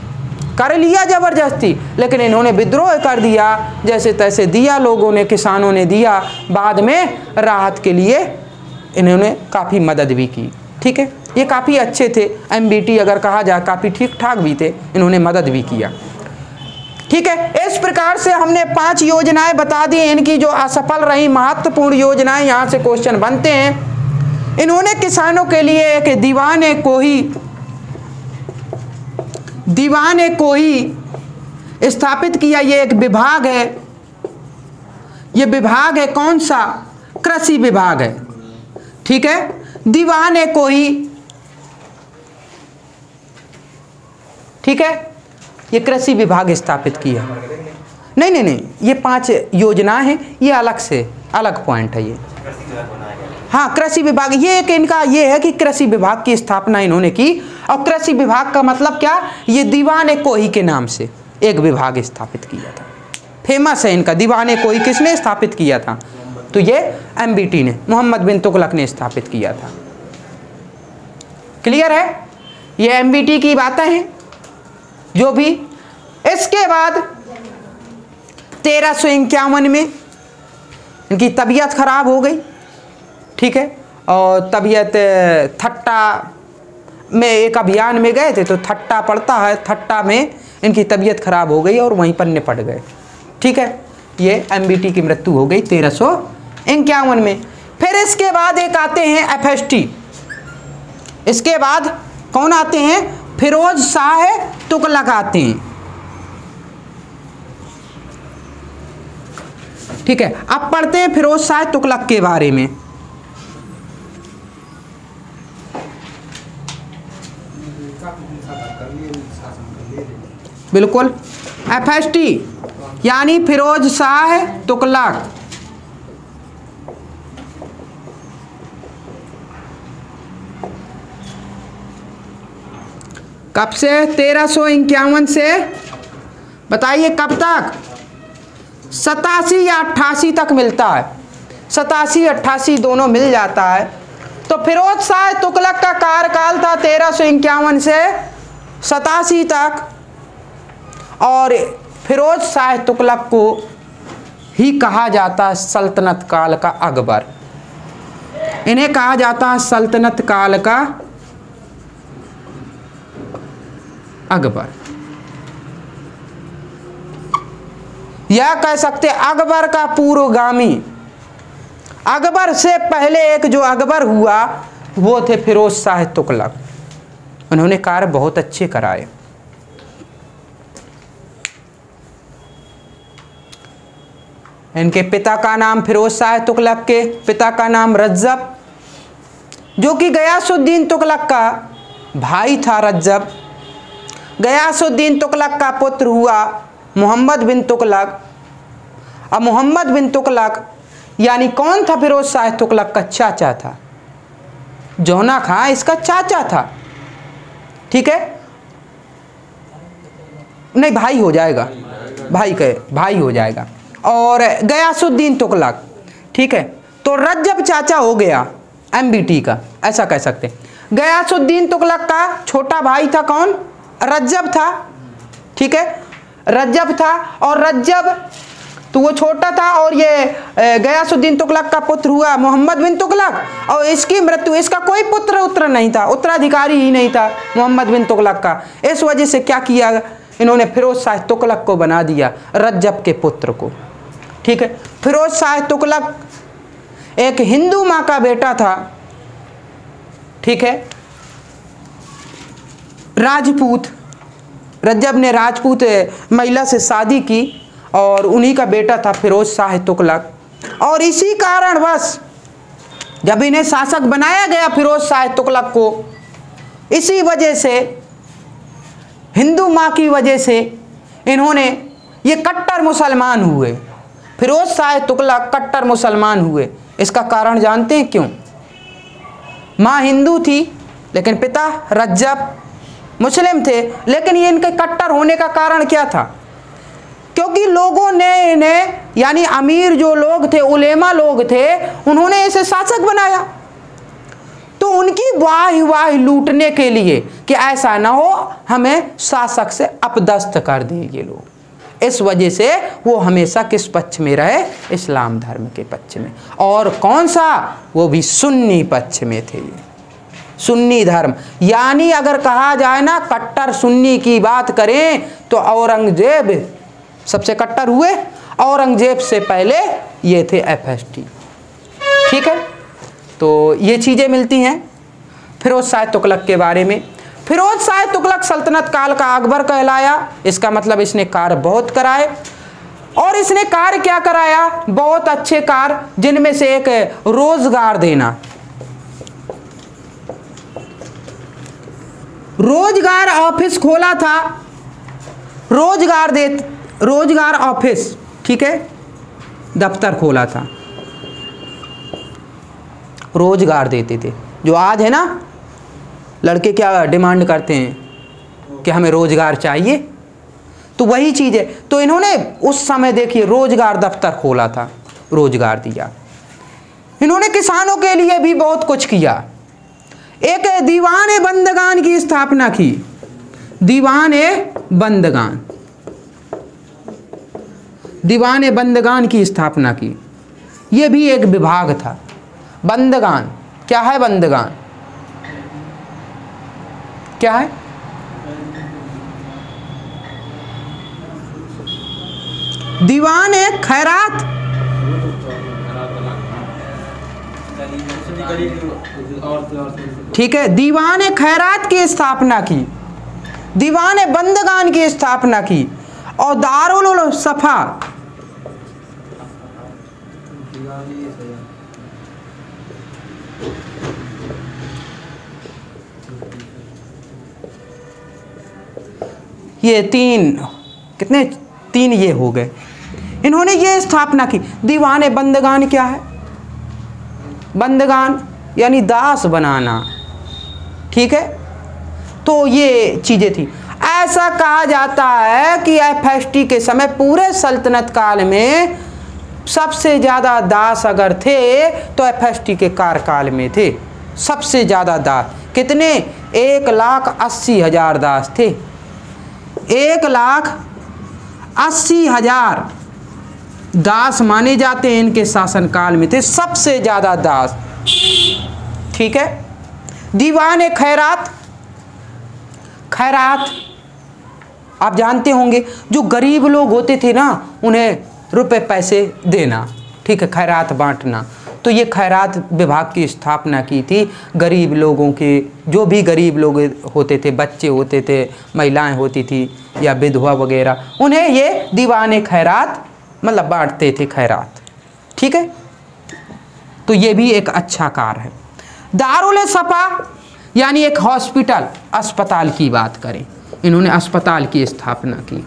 कर लिया जबरदस्ती, लेकिन इन्होंने विद्रोह कर दिया। जैसे तैसे दिया लोगों ने, किसानों ने दिया। बाद में राहत के लिए इन्होंने काफ़ी मदद भी की। ठीक है, ये काफ़ी अच्छे थे, MBT अगर कहा जाए काफ़ी ठीक ठाक भी थे, इन्होंने मदद भी किया। ठीक है, इस प्रकार से हमने 5 योजनाएं बता दी, इनकी जो असफल रही महत्वपूर्ण योजनाएं, यहाँ से क्वेश्चन बनते हैं। इन्होंने किसानों के लिए एक दीवाने कोही स्थापित किया। ये एक विभाग है, ये विभाग है कौन सा? कृषि विभाग है। ठीक है, दीवाने कोही, ठीक है, ये कृषि विभाग स्थापित किया। नहीं, ये 5 योजनाएं हैं, ये अलग से अलग पॉइंट है ये। हाँ, कृषि विभाग, ये एक इनका ये है कि कृषि विभाग की स्थापना इन्होंने की। और कृषि विभाग का मतलब क्या? ये दीवाने कोही के नाम से एक विभाग स्थापित किया था। फेमस है इनका, दीवाने कोही किसने स्थापित किया था? तो ये MBT ने, मोहम्मद बिन तुगलक ने स्थापित किया था। क्लियर है? ये MBT की बातें हैं जो भी। इसके बाद 1351 में इनकी तबीयत खराब हो गई। ठीक है, और तबीयत थट्टा में एक अभियान में गए थे, तो थट्टा पड़ता है, थट्टा में इनकी तबीयत खराब हो गई और वहीं पर निपट गए। ठीक है, ये MBT की मृत्यु हो गई 1351 में। फिर इसके बाद एक आते हैं FST। इसके बाद कौन आते हैं? फिरोज शाह तुगलक आते हैं। ठीक है, अब पढ़ते हैं फिरोज शाह तुगलक के बारे में। बिल्कुल, FST यानी फिरोज शाह तुगलक। कब से? 1351 से बताइए कब तक? 87 या 88 तक मिलता है, 87-88 दोनों मिल जाता है। तो फिरोज शाह तुगलक का कार्यकाल था 1351 से 87 तक, और फिरोज शाह तुगलक को ही कहा जाता है सल्तनत काल का अकबर। इन्हें कहा जाता है सल्तनत काल का अकबर, या कह सकते अकबर का पूर्वगामी। अकबर से पहले एक जो अकबर हुआ वो थे फिरोज शाह तुगलक। उन्होंने कार्य बहुत अच्छे कराए। इनके पिता का नाम फिरोज शाह तुगलक के पिता का नाम रज्जब, जो कि गयासुद्दीन तुगलक का भाई था। रज्जब गयासुद्दीन तुगलक का पुत्र हुआ मोहम्मद बिन तुगलक। अब मोहम्मद बिन तुगलक यानी कौन था? फिरोज शाह तुगलक का चाचा था। जौना खां इसका चाचा था, ठीक है, नहीं भाई हो जाएगा, भाई हो जाएगा। और गयासुद्दीन तुगलक, ठीक है, तो रज्जब चाचा हो गया एमबीटी का, ऐसा कह सकते। गयासुद्दीन तुगलक का छोटा भाई था कौन? रज्जब था, ठीक है, रज्जब था। और रज्जब तो वो छोटा था और ये गयासुद्दीन तुगलक का पुत्र हुआ मोहम्मद बिन तुगलक, और इसकी मृत्यु, इसका कोई पुत्र नहीं था, उत्तराधिकारी ही नहीं था मोहम्मद बिन तुगलक का। इस वजह से क्या किया इन्होंने? फिरोज शाह तुगलक को बना दिया रज्जब के पुत्र को, ठीक है। फिरोज शाह तुगलक एक हिंदू माँ का बेटा था, ठीक है, राजपूत। रज्जब ने राजपूत महिला से शादी की और उन्हीं का बेटा था फिरोज शाह तुगलक। और इसी कारण बस जब इन्हें शासक बनाया गया फिरोज शाह तुगलक को, इसी वजह से, हिंदू माँ की वजह से इन्होंने ये कट्टर मुसलमान हुए। फिरोज शाह तुगलक कट्टर मुसलमान हुए। इसका कारण जानते हैं क्यों? माँ हिंदू थी लेकिन पिता रज्जब मुस्लिम थे, लेकिन ये इनके कट्टर होने का कारण क्या था? क्योंकि लोगों ने इन्हें, यानी अमीर जो लोग थे, उलेमा लोग थे, उन्होंने इसे शासक बनाया। तो उनकी वाह लूटने के लिए कि ऐसा ना हो हमें शासक से अपदस्थ कर दें ये लोग, इस वजह से वो हमेशा किस पक्ष में रहे? इस्लाम धर्म के पक्ष में। और कौन सा? वो भी सुन्नी पक्ष में थे ये, सुन्नी धर्म। यानी अगर कहा जाए ना कट्टर सुन्नी की बात करें तो औरंगजेब सबसे कट्टर हुए, औरंगजेब से पहले ये थे FST, ठीक है। तो ये चीज़ें मिलती हैं फिरोज शाह तुगलक के बारे में। फिरोज शाह तुगलक सल्तनत काल का अकबर कहलाया। इसका मतलब इसने कार्य बहुत कराए। और इसने कार्य क्या कराया? बहुत अच्छे कार्य, जिनमें से एक रोजगार देना। रोजगार ऑफिस खोला था, रोजगार ऑफिस, ठीक है, दफ्तर खोला था, रोजगार देते थे। जो आज है ना, लड़के क्या डिमांड करते हैं कि हमें रोजगार चाहिए, तो वही चीज़ है। तो इन्होंने उस समय देखिए रोजगार दफ्तर खोला था, रोजगार दिया। इन्होंने किसानों के लिए भी बहुत कुछ किया। एक दीवान बंदगान की स्थापना की, दीवान बंदगान की स्थापना की। यह भी एक विभाग था। बंदगान क्या है? बंदगान क्या है? दीवान खैरात, ठीक है, दीवान खैरात की स्थापना की, दीवान बंदगान की स्थापना की, और दारुल सफा, ये तीन ये हो गए। इन्होंने ये स्थापना की। दीवान बंदगान क्या है? बंदगान यानी दास बनाना, ठीक है। तो ये चीज़ें थी। ऐसा कहा जाता है कि FST के समय पूरे सल्तनत काल में सबसे ज़्यादा दास अगर थे तो FST के कार्यकाल में थे। सबसे ज़्यादा दास कितने? 1,80,000 दास थे। 1,80,000 दास माने जाते हैं इनके शासनकाल में थे, सबसे ज़्यादा दास। ठीक है। दीवान खैरात, खैरात आप जानते होंगे, जो गरीब लोग होते थे ना उन्हें रुपए पैसे देना, ठीक है, खैरात बांटना। तो ये खैरात विभाग की स्थापना की थी। गरीब लोगों के, जो भी गरीब लोग होते थे, बच्चे होते थे, महिलाएं होती थी या विधवा वगैरह, उन्हें ये दीवान खैरात मतलब बांटते थे खैरात, ठीक है। तो ये भी एक अच्छा कार्य है। दारुल सफा यानी एक हॉस्पिटल, अस्पताल की बात करें, इन्होंने अस्पताल की स्थापना की।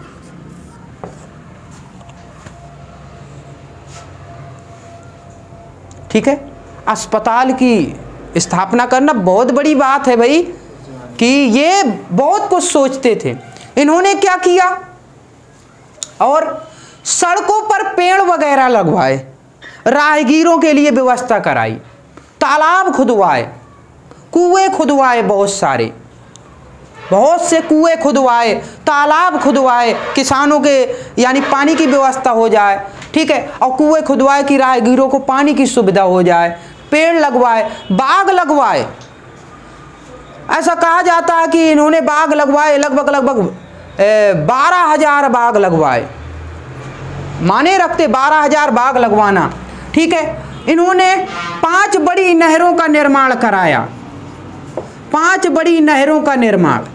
ठीक है, अस्पताल की स्थापना करना बहुत बड़ी बात है भाई, कि ये बहुत कुछ सोचते थे। इन्होंने क्या किया, और सड़कों पर पेड़ वगैरह लगवाए, राहगीरों के लिए व्यवस्था कराई, तालाब खुदवाए, कुएं खुदवाए, बहुत सारे, बहुत से कुएं खुदवाए, तालाब खुदवाए, किसानों के यानी पानी की व्यवस्था हो जाए, ठीक है, और कुएं खुदवाए कि राहगीरों को पानी की सुविधा हो जाए, पेड़ लगवाए, बाग लगवाए। ऐसा कहा जाता है कि इन्होंने बाग लगवाए, लगभग 12,000 बाग लगवाए, माने रखते 12,000 बाग लगवाना, ठीक है। इन्होंने 5 बड़ी नहरों का निर्माण कराया, 5 बड़ी नहरों का निर्माण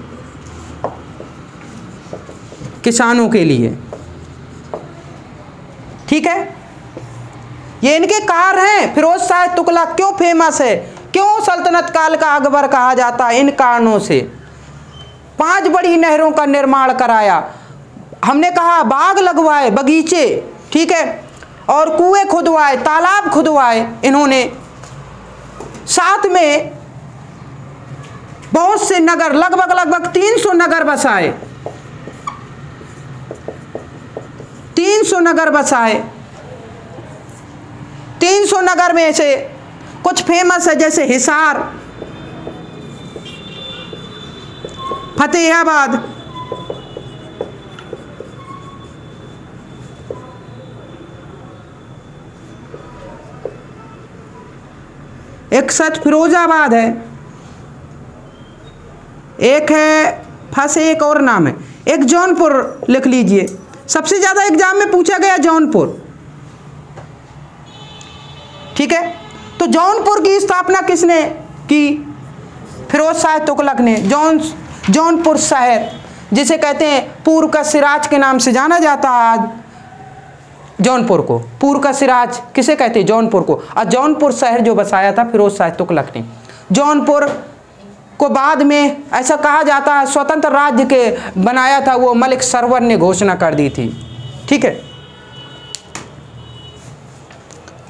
किसानों के लिए, ठीक है। ये इनके कार्य हैं। फिरोज शाह तुगलक क्यों फेमस है, क्यों सल्तनत काल का अकबर कहा जाता है, इन कारणों से। 5 बड़ी नहरों का निर्माण कराया, हमने कहा बाग लगवाए, बगीचे, ठीक है, और कुएं खुदवाए, तालाब खुदवाए इन्होंने। साथ में बहुत से नगर, लगभग 300 नगर बसाए, 300 नगर बसाए। 300 नगर में से कुछ फेमस है, जैसे हिसार, फतेहाबाद, एक सच फिरोजाबाद है, एक है फंसे, एक और नाम है, एक जौनपुर लिख लीजिए। सबसे ज्यादा एग्जाम में पूछा गया जौनपुर, ठीक है। तो जौनपुर की स्थापना किसने की, फिरोज शाह तुगलक ने। जौनपुर शहर जिसे कहते हैं पूर्व का सिराज के नाम से जाना जाता है आज जौनपुर को। पूर्व का सिराज किसे कहते हैं, जौनपुर को। और जौनपुर शहर जो बसाया था फिरोज शाह तुगलक ने। जौनपुर को बाद में ऐसा कहा जाता है स्वतंत्र राज्य के बनाया था, वो मलिक सरवर ने घोषणा कर दी थी, ठीक है,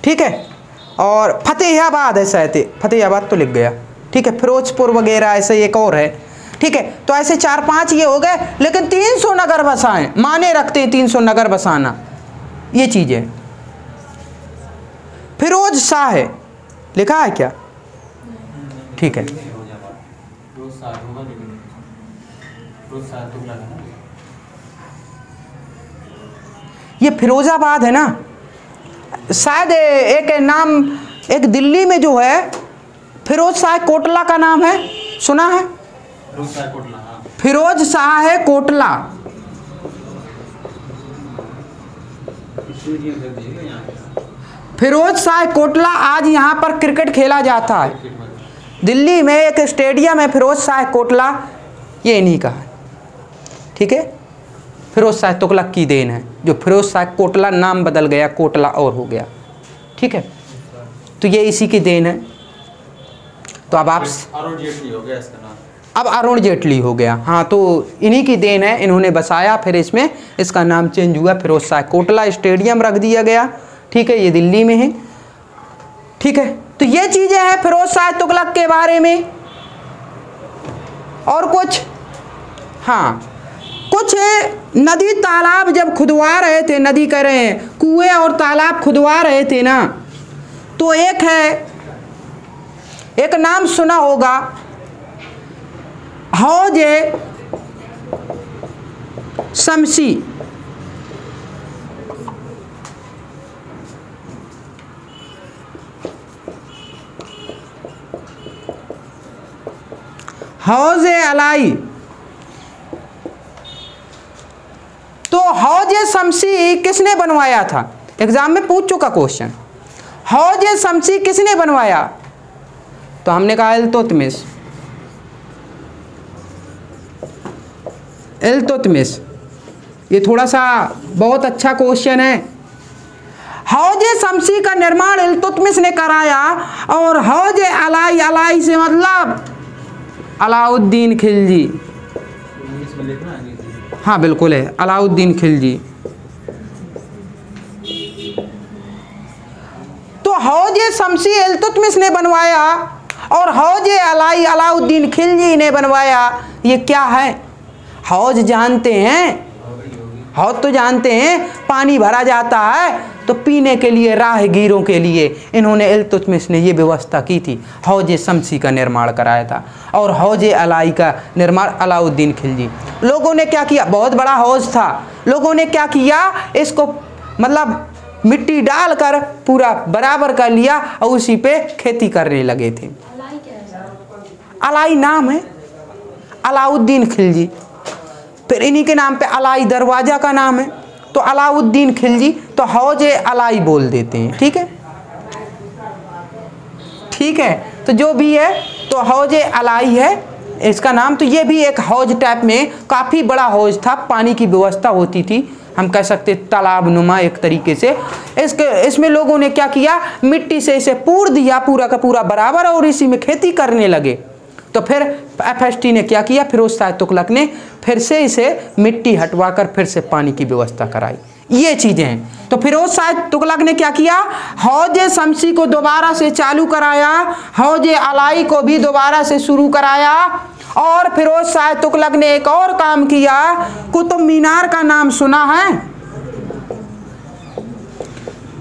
ठीक है। और फतेहाबाद है शायद, फतेहाबाद तो लिख गया, ठीक है। फिरोजपुर वगैरह ऐसे एक और है, ठीक है। तो ऐसे 4-5 ये हो गए, लेकिन 300 नगर बसाए, माने रखते हैं 300 नगर बसाना, ये चीजें। फिरोज शाह है, लिखा है क्या, ठीक है। ये फिरोजाबाद है ना, शायद एक नाम, एक दिल्ली में जो है फिरोज शाह कोटला का नाम है, सुना है, फिरोज शाह है कोटला। फिरोज शाह कोटला, आज यहाँ पर क्रिकेट खेला जाता है, दिल्ली में एक स्टेडियम है फिरोज शाह कोटला, ये इन्हीं का है, ठीक है। फिरोज शाह तुगलक की देन है, जो फिरोज शाह कोटला नाम बदल गया, कोटला और हो गया, ठीक है। तो ये इसी की देन है। तो अब आप अरुण जेटली हो गया इसका नाम, अब अरुण जेटली हो गया, हाँ, तो इन्हीं की देन है, इन्होंने बसाया, फिर इसमें इसका नाम चेंज हुआ, फिरोज शाह कोटला स्टेडियम रख दिया गया, ठीक है। ये दिल्ली में है, ठीक है। तो ये चीजें हैं फिरोज शाह तुगलक के बारे में। और कुछ, हाँ, कुछ नदी तालाब जब खुदवा रहे थे, नदी कह रहे हैं, कुएं और तालाब खुदवा रहे थे ना, तो एक है, एक नाम सुना होगा, हौज शमसी। हौज अलाई। तो हौज शमसी किसने बनवाया था? एग्जाम में पूछ चुका क्वेश्चन। हौज शमसी किसने बनवाया? तो हमने कहा इल्तुतमिश। इल्तुतमिश, ये थोड़ा सा बहुत अच्छा क्वेश्चन है। हौज शमसी का निर्माण इल्तुतमिश ने कराया और हौज अलाई, अलाई से मतलब अलाउद्दीन खिलजी। इसमें लिखना है। हाँ बिल्कुल है, अलाउद्दीन खिलजी। तो हौज शमसी इल्तुतमिश ने बनवाया और हौज अलाई अलाउद्दीन खिलजी ने बनवाया। ये क्या है? हौज जानते हैं, हौज तो जानते हैं, पानी भरा जाता है तो पीने के लिए राहगीरों के लिए इन्होंने इल्तुतमिश ने ये व्यवस्था की थी। हौज शमसी का निर्माण कराया था और हौज अलाई का निर्माण अलाउद्दीन खिलजी। लोगों ने क्या किया? बहुत बड़ा हौज था। लोगों ने क्या किया? इसको मतलब मिट्टी डालकर पूरा बराबर कर लिया और उसी पे खेती करने लगे थे। अलाई नाम है, अलाउद्दीन खिलजी। फिर इन्हीं के नाम पे अलाई दरवाजा का नाम है, तो अलाउद्दीन खिलजी, तो हौज अलाई बोल देते हैं। ठीक है, ठीक है। तो जो भी है तो हौज अलाई है इसका नाम। तो ये भी एक हौज टाइप में काफ़ी बड़ा हौज था, पानी की व्यवस्था होती थी, हम कह सकते तालाब नुमा एक तरीके से। इसमें लोगों ने क्या किया? मिट्टी से इसे पूर दिया पूरा का पूरा बराबर और इसी में खेती करने लगे। तो फिर FST ने क्या किया? फिरोज शाह तुगलक ने फिर से इसे मिट्टी हटवाकर फिर से पानी की व्यवस्था कराई। ये चीज़ें हैं। तो फिरोज शाह तुगलक ने क्या किया? हौज शमसी को दोबारा से चालू कराया, हौज अलाई को भी दोबारा से शुरू कराया और फिरोज शाह तुगलक ने एक और काम किया। कुतुब मीनार का नाम सुना है?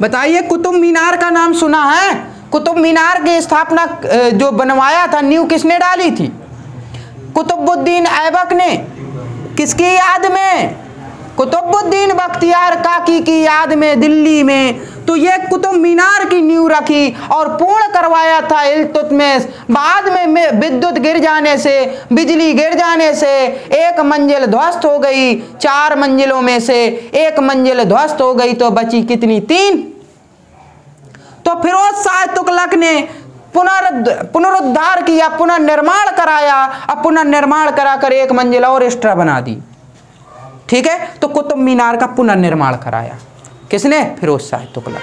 बताइए, कुतुब मीनार का नाम सुना है? कुतुब मीनार की स्थापना जो बनवाया था, नींव किसने डाली थी? कुतुबुद्दीन ऐबक ने। किसकी याद में? कुतुबुद्दीन बख्तियार काकी की याद में दिल्ली में। तो ये कुतुब मीनार की नींव रखी और पूर्ण करवाया था इल्तुतमिश। बाद में विद्युत गिर जाने से, बिजली गिर जाने से एक मंजिल ध्वस्त हो गई। 4 मंजिलों में से एक मंजिल ध्वस्त हो गई तो बची कितनी? 3। तो फिरोज शाह तुगलक ने पुनरुद्धार किया, पुनर्निर्माण कराया। अब पुनर्निर्माण कराकर एक मंजिल और एक्स्ट्रा बना दी। ठीक है, तो कुतुब मीनार का पुनर्निर्माण कराया किसने? फिरोज शाह तुगलक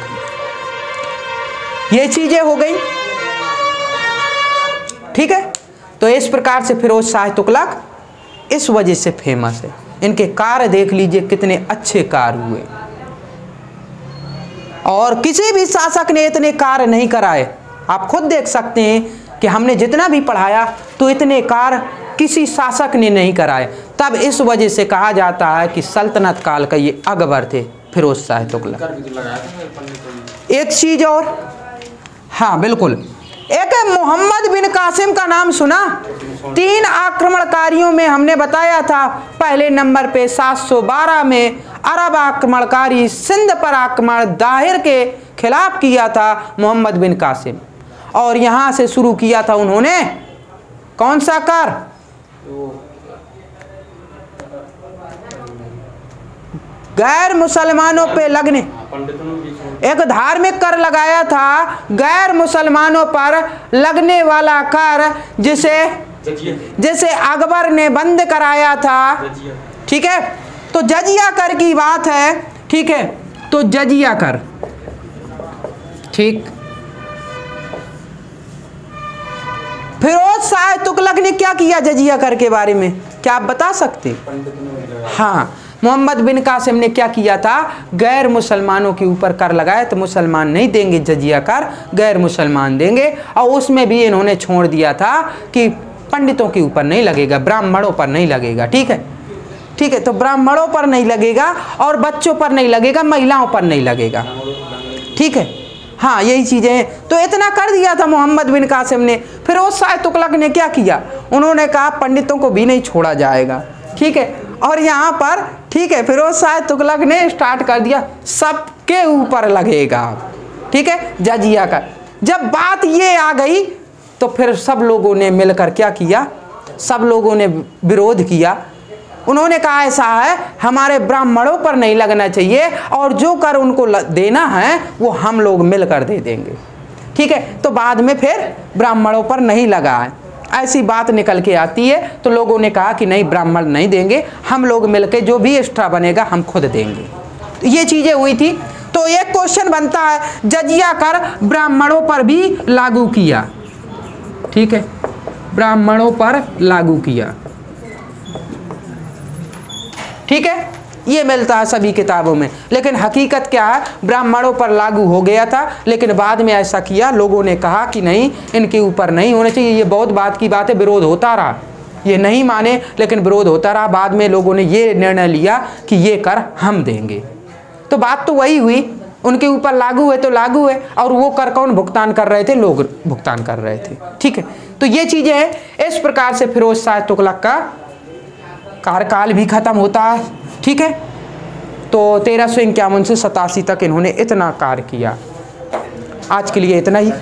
ने। ये चीजें हो गई। ठीक है, तो इस प्रकार से फिरोज शाह तुगलक इस वजह से फेमस है। इनके कार्य देख लीजिए कितने अच्छे कार्य हुए और किसी भी शासक ने इतने कार्य नहीं कराए। आप खुद देख सकते हैं कि हमने जितना भी पढ़ाया तो इतने कार्य किसी शासक ने नहीं कराए। तब इस वजह से कहा जाता है कि सल्तनत काल का ये अकबर थे फिरोज शाह तुगलक। एक चीज और, हाँ बिल्कुल, एक मोहम्मद बिन कासिम का नाम सुना? 3 आक्रमणकारियों में हमने बताया था। पहले नंबर पे 712 में अरब आक्रमणकारी सिंध पर आक्रमण दाहिर के खिलाफ किया था मोहम्मद बिन कासिम, और यहाँ से शुरू किया था उन्होंने कौन सा कर? गैर मुसलमानों पे लगने, एक धार्मिक कर लगाया था गैर मुसलमानों पर लगने वाला कर, जिसे अकबर ने बंद कराया था। ठीक है, तो जजिया कर की बात है। ठीक है, तो जजिया कर, ठीक। फिरोज शाह तुगलक ने क्या किया जजिया कर के बारे में, क्या आप बता सकते? हाँ, मोहम्मद बिन कासिम ने क्या किया था? गैर मुसलमानों के ऊपर कर लगाया, तो मुसलमान नहीं देंगे जजिया कर, गैर मुसलमान देंगे। और उसमें भी इन्होंने छोड़ दिया था कि पंडितों के ऊपर नहीं लगेगा, ब्राह्मणों पर नहीं लगेगा। ठीक है, ठीक है, तो ब्राह्मणों पर नहीं लगेगा और बच्चों पर नहीं लगेगा, महिलाओं पर नहीं लगेगा। ठीक है, हाँ यही चीज़ें हैं। तो इतना कर दिया था मोहम्मद बिन कासिम ने। फिरोज शाह तुगलक ने क्या किया? उन्होंने कहा पंडितों को भी नहीं छोड़ा जाएगा। ठीक है, और यहाँ पर ठीक है फिरोज शाह तुगलक ने स्टार्ट कर दिया सबके ऊपर लगेगा। ठीक है, जजिया का। जब बात ये आ गई तो फिर सब लोगों ने मिलकर क्या किया? सब लोगों ने विरोध किया। उन्होंने कहा ऐसा है, हमारे ब्राह्मणों पर नहीं लगना चाहिए और जो कर उनको देना है वो हम लोग मिलकर दे देंगे। ठीक है, तो बाद में फिर ब्राह्मणों पर नहीं लगा है, ऐसी बात निकल के आती है। तो लोगों ने कहा कि नहीं, ब्राह्मण नहीं देंगे, हम लोग मिलके जो भी एक्स्ट्रा बनेगा हम खुद देंगे। तो ये चीजें हुई थी। तो एक क्वेश्चन बनता है, जजिया कर ब्राह्मणों पर भी लागू किया। ठीक है, ब्राह्मणों पर लागू किया। ठीक है, ये मिलता है सभी किताबों में। लेकिन हकीकत क्या है, ब्राह्मणों पर लागू हो गया था, लेकिन बाद में ऐसा किया, लोगों ने कहा कि नहीं, इनके ऊपर नहीं होने चाहिए। ये बहुत बात की बात है, विरोध होता रहा, ये नहीं माने, लेकिन विरोध होता रहा। बाद में लोगों ने ये निर्णय लिया कि ये कर हम देंगे। तो बात तो वही हुई, उनके ऊपर लागू है तो लागू है, और वो कर कौन भुगतान कर रहे थे? लोग भुगतान कर रहे थे। ठीक है, तो ये चीजें हैं। इस प्रकार से फिरोज शाह तुगलक का कार्यकाल भी खत्म होता है। ठीक है, तो 1351 से 87 तक इन्होंने इतना कार्य किया। आज के लिए इतना ही।